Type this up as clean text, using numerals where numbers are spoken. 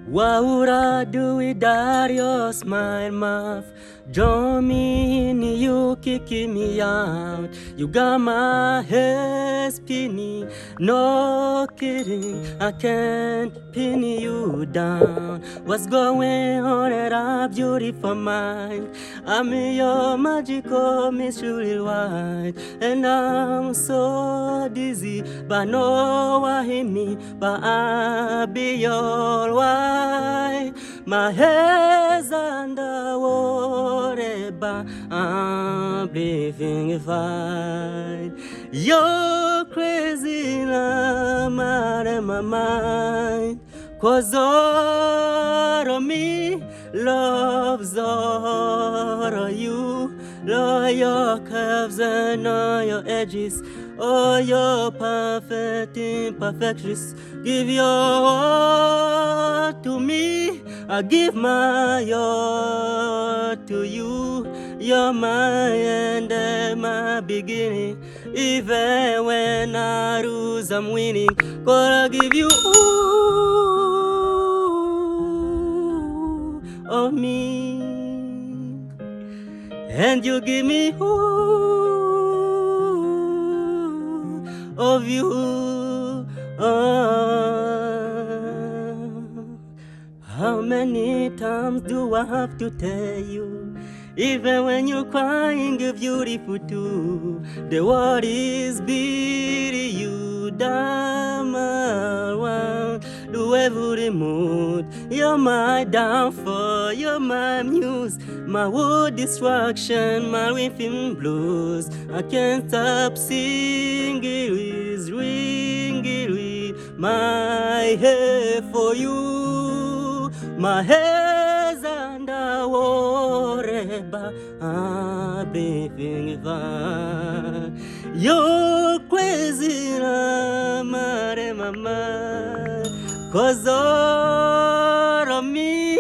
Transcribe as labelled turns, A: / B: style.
A: What would I do without your smile, mouth? Draw me in, you kicking me out. You got my head spinning, no kidding. I can't pin you down. What's going on in our beautiful mind? I'm in your magical mystery white, and I'm so dizzy, but no one hit me, but I'll be alright. My head's underwater, but I'm breathing fine. You're crazy, I'm out of my mind. 'Cause all of me loves all of you. All your curves and all your edges, all your perfect imperfections. Give your all to me, I give my all to you. You're my end and my beginning. Even when I lose, I'm winning. Gonna give you all of me, and you give me all of you. How many times do I have to tell you? Even when you're crying, you're beautiful too. The world is beating you down around. Do every mood. You're my downfall, you're my muse, my world distraction, my rhythm blues. I can't stop singing, is ringing with my head for you. My head's underwater, but I'm breathing fine. You're crazy, I'm out of my mind. 'Cause all of me